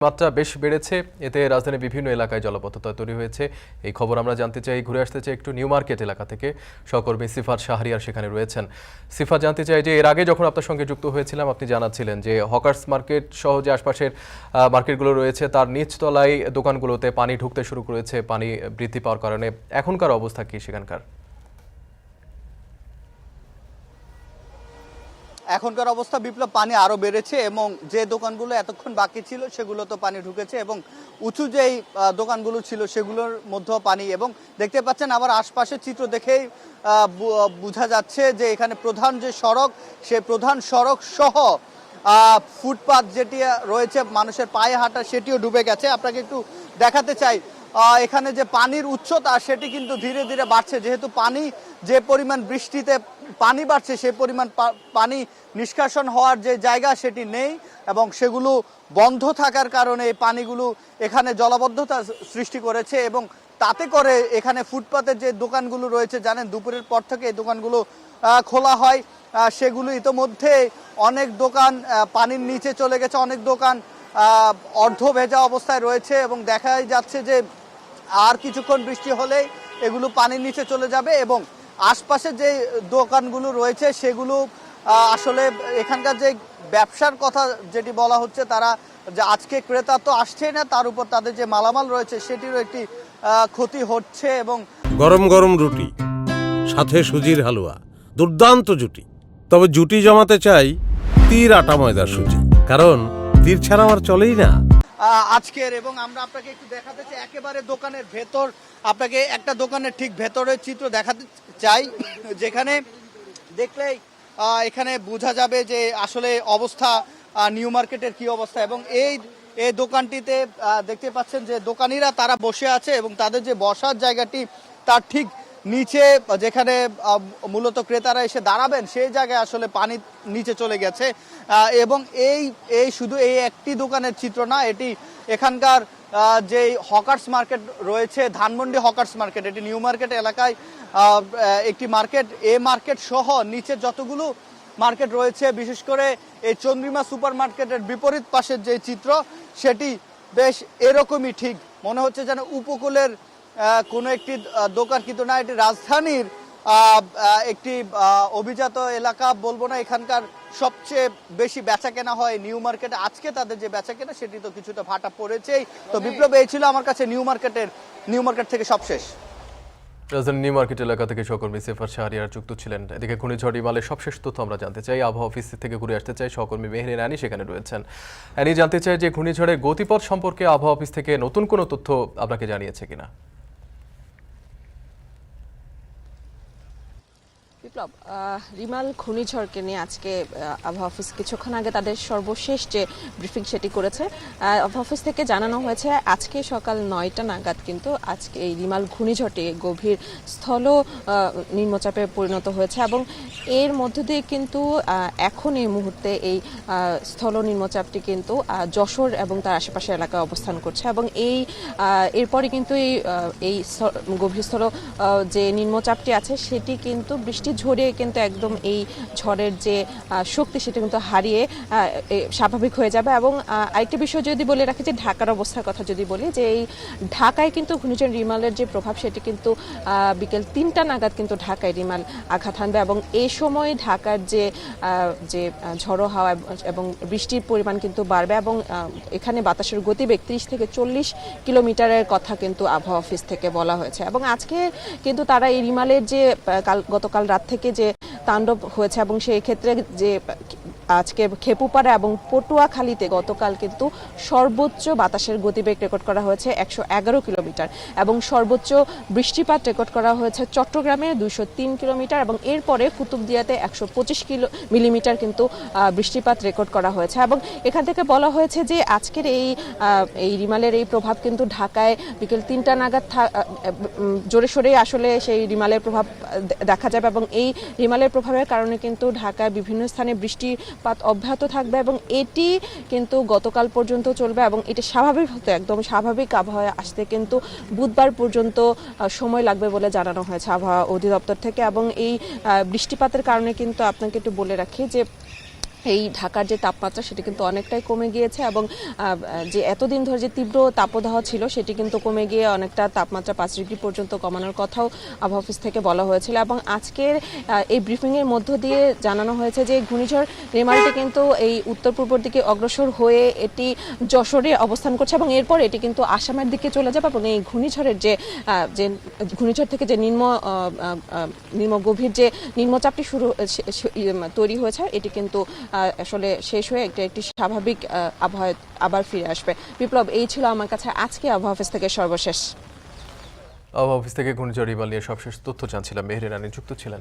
মাত্রা বেশ বেড়েছে, এতে রাজধানীর বিভিন্ন এলাকায় জলাবদ্ধতা তৈরি হয়েছে। এই খবর আমরা জানতে চাই, ঘুরে আসতে চাই একটু নিউ মার্কেট এলাকা থেকে। সহকর্মী সিফাত শাহরিয়ার সেখানে রয়েছেন। সিফাত, জানতে চাই যে এর আগে যখন আপনার সঙ্গে যুক্ত হয়েছিলাম আপনি জানাচ্ছিলেন যে হকার্স মার্কেট সহ যে আশপাশের মার্কেটগুলো রয়েছে তার নিচতলায় দোকানগুলোতে পানি ঢুকতে শুরু করেছে, পানি বৃদ্ধি পাওয়ার কারণে। এখনকার অবস্থা কি সেখানকার? এখনকার অবস্থা বিপ্লব, পানি আরো বেড়েছে এবং যে দোকানগুলো এতক্ষণ বাকি ছিল সেগুলো তো পানি ঢুকেছে এবং উঁচু যেই দোকানগুলো ছিল সেগুলোর মধ্যেও পানি। এবং দেখতে পাচ্ছেন আবার আশপাশের চিত্র দেখেই বোঝা যাচ্ছে যে এখানে প্রধান যে সড়ক, সে প্রধান সড়ক সহ ফুটপাথ যেটি রয়েছে মানুষের পায়ে হাঁটা, সেটিও ডুবে গেছে। আপনাকে একটু দেখাতে চাই এখানে যে পানির উচ্চতা সেটি কিন্তু ধীরে ধীরে বাড়ছে, যেহেতু পানি যে পরিমাণ বৃষ্টিতে পানি বাড়ছে সেই পরিমাণ পানি নিষ্কাশন হওয়ার যে জায়গা সেটি নেই এবং সেগুলো বন্ধ থাকার কারণে এই পানিগুলো এখানে জলাবদ্ধতা সৃষ্টি করেছে। এবং তাতে করে এখানে ফুটপাতের যে দোকানগুলো রয়েছে, জানেন দুপুরের পর থেকে এই দোকানগুলো খোলা হয়, সেগুলো ইতোমধ্যে অনেক দোকান পানির নিচে চলে গেছে, অনেক দোকান অর্ধ ভেজা অবস্থায় রয়েছে এবং দেখাই যাচ্ছে যে আর কিছুক্ষণ বৃষ্টি হলেই এগুলো পানির নিচে চলে যাবে। এবং আশপাশে যে দোকানগুলো রয়েছে সেগুলো আসলে এখানকার যে ব্যবসার কথা যেটি বলা হচ্ছে, তারা যে আজকে ক্রেতা তো আসছেই না, তার উপর তাদের যে মালামাল রয়েছে সেটিরও একটি ক্ষতি হচ্ছে। এবং গরম গরম রুটি, সাথে সুজির হালুয়া, দুর্দান্ত জুটি। তবে জুটি জমাতে চাই তীর আটা ময়দার সুজি, কারণ তীর ছাড়া আমার চলেই না আজকের। এবং আমরা আপনাকে একটু দেখাতে চাই একেবারে দোকানের ভেতর, আপনাকে একটা দোকানের ঠিক ভেতরের চিত্র দেখাতে চাই, যেখানে দেখলেই এখানে বোঝা যাবে যে আসলে অবস্থা নিউ মার্কেটের কি অবস্থা। এবং এই দোকানটিতে দেখতে পাচ্ছেন যে দোকানিরা তারা বসে আছে এবং তাদের যে বসার জায়গাটি তার ঠিক নিচে, যেখানে মূলত ক্রেতারা এসে দাঁড়াবেন সেই জায়গায় আসলে পানি নিচে চলে গেছে। এবং এই শুধু এই একটি দোকানের চিত্র না, এটি এখানকার যে হকার্স মার্কেট রয়েছে, ধানমন্ডি হকার্স মার্কেট, এটি নিউ মার্কেট এলাকায় একটি মার্কেট। এই মার্কেট সহ নিচের যতগুলো মার্কেট রয়েছে, বিশেষ করে এই চন্দ্রিমা সুপার মার্কেটের বিপরীত পাশের যে চিত্র সেটি বেশ এরকমই, ঠিক মনে হচ্ছে যেন উপকূলের কোনো একটি দোকান, কিন্তু না, এটি রাজধানীর একটি অভিজাত এলাকা বলবো না। এখানকার সবচেয়ে বেশি বেচা কেনা হয় নিউ মার্কেটে। আজকে তাদের যে বেচা কেনা সেটি তো কিছুটা ভাটা পড়েছেই। তো বিপ্লব, এই ছিল আমার কাছে নিউ মার্কেট থেকে সবশেষ। রাজধানী নিউ মার্কেট এলাকা থেকে সহকর্মী সিফাত শাহরিয়ার যুক্ত ছিলেন। এদিকে ঘূর্ণিঝড় ইমালের সবশেষ তথ্য আমরা জানতে চাই, আবহাওয়া অফিস থেকে ঘুরে আসতে চাই। সহকর্মী মেহরিন আনি সেখানে রয়েছেন। আনি, জানতে চাই যে ঘূর্ণিঝড়ের গতিপথ সম্পর্কে আবহাওয়া অফিস থেকে নতুন কোনো তথ্য আপনাকে জানিয়েছে কিনা? বিপ্লব, রিমাল ঘূর্ণিঝড়কে নিয়ে আজকে আবহাওয়া অফিস কিছুক্ষণ আগে তাদের সর্বশেষ যে ব্রিফিং সেটি করেছে। আবহাওয়া অফিস থেকে জানানো হয়েছে আজকে সকাল 9টা নাগাদ কিন্তু আজকে এই রিমাল ঘূর্ণিঝড়টি গভীর স্থল নিম্নচাপে পরিণত হয়েছে এবং এর মধ্য দিয়ে কিন্তু এখন এই মুহূর্তে এই স্থল নিম্নচাপটি কিন্তু যশোর এবং তার আশেপাশের এলাকায় অবস্থান করছে এবং এরপরে কিন্তু এই গভীর স্থল যে নিম্নচাপটি আছে সেটি কিন্তু বৃষ্টি ঝরিয়ে কিন্তু একদম এই ঝড়ের যে শক্তি সেটা কিন্তু হারিয়ে স্বাভাবিক হয়ে যাবে। এবং আরেকটি বিষয় যদি বলে রাখি যে ঢাকার অবস্থার কথা যদি বলি, যে এই ঢাকায় কিন্তু ঘূর্ণিঝড় রিমালের যে প্রভাব সেটি কিন্তু বিকেল 3টা নাগাদ কিন্তু ঢাকায় রিমাল আঘাত হানবে এবং এই সময় ঢাকার যে ঝড়ো হাওয়া এবং বৃষ্টির পরিমাণ কিন্তু বাড়বে এবং এখানে বাতাসের গতিবেগ 30 থেকে 40 কিলোমিটারের কথা কিন্তু আবহাওয়া অফিস থেকে বলা হয়েছে। এবং আজকে কিন্তু তারা এই রিমালের যে গতকাল রাত থেকে যে তাণ্ডব হয়েছে এবং সেই ক্ষেত্রে যে আজকে খেপুপাড়া এবং পটুয়াখালীতে গতকাল কিন্তু সর্বোচ্চ বাতাসের গতিবেগ রেকর্ড করা হয়েছে 111 কিলোমিটার এবং সর্বোচ্চ বৃষ্টিপাত রেকর্ড করা হয়েছে চট্টগ্রামে 203 কিলোমিটার এবং এরপরে কুতুবদিয়াতে 125 মিলিমিটার কিন্তু বৃষ্টিপাত রেকর্ড করা হয়েছে। এবং এখান থেকে বলা হয়েছে যে আজকের এই রিমালের এই প্রভাব কিন্তু ঢাকায় বিকেল 3টা নাগাদ জোরে সোরে আসলে সেই রিমালের প্রভাব দেখা যাবে এবং এই রিমালের প্রভাবের কারণে কিন্তু ঢাকায় বিভিন্ন স্থানে বৃষ্টিপাত অব্যাহত থাকবে এবং এটি কিন্তু গতকাল পর্যন্ত চলবে এবং এটি স্বাভাবিক হতে একদম স্বাভাবিক আবহাওয়া আসতে কিন্তু বুধবার পর্যন্ত সময় লাগবে বলে জানানো হয়েছে আবহাওয়া অধিদপ্তর থেকে। এবং এই বৃষ্টিপাতের কারণে কিন্তু আপনাকে একটু বলে রাখি যে এই ঢাকার যে তাপমাত্রা সেটি কিন্তু অনেকটাই কমে গিয়েছে এবং যে এতদিন ধরে যে তীব্র তাপদাহ ছিল সেটি কিন্তু কমে গিয়ে অনেকটা তাপমাত্রা 5 ডিগ্রি পর্যন্ত কমানোর কথাও আবহাওয়া অফিস থেকে বলা হয়েছিল এবং আজকের এই ব্রিফিংয়ের মধ্য দিয়ে জানানো হয়েছে যে ঘূর্ণিঝড় রেমালটি কিন্তু এই উত্তর পূর্বের দিকে অগ্রসর হয়ে এটি যশোরে অবস্থান করছে এবং এরপর এটি কিন্তু আসামের দিকে চলে যাবে এবং এই ঘূর্ণিঝড়ের যে ঘূর্ণিঝড় থেকে যে নিম্ন গভীর যে নিম্নচাপটি তৈরি হয়েছে এটি কিন্তু আসলে শেষ হয়ে একটি স্বাভাবিক আবহাওয়া আবার ফিরে আসবে। বিপ্লব, এই ছিল আমার কাছে আজকে আবহাওয়া অফিস থেকে সর্বশেষ। আবহাওয়া অফিস থেকে ঘূর্ণিঝড় রিমাল নিয়ে সবশেষ তথ্য জানছিলাম। মেহের রানী যুক্ত ছিলেন।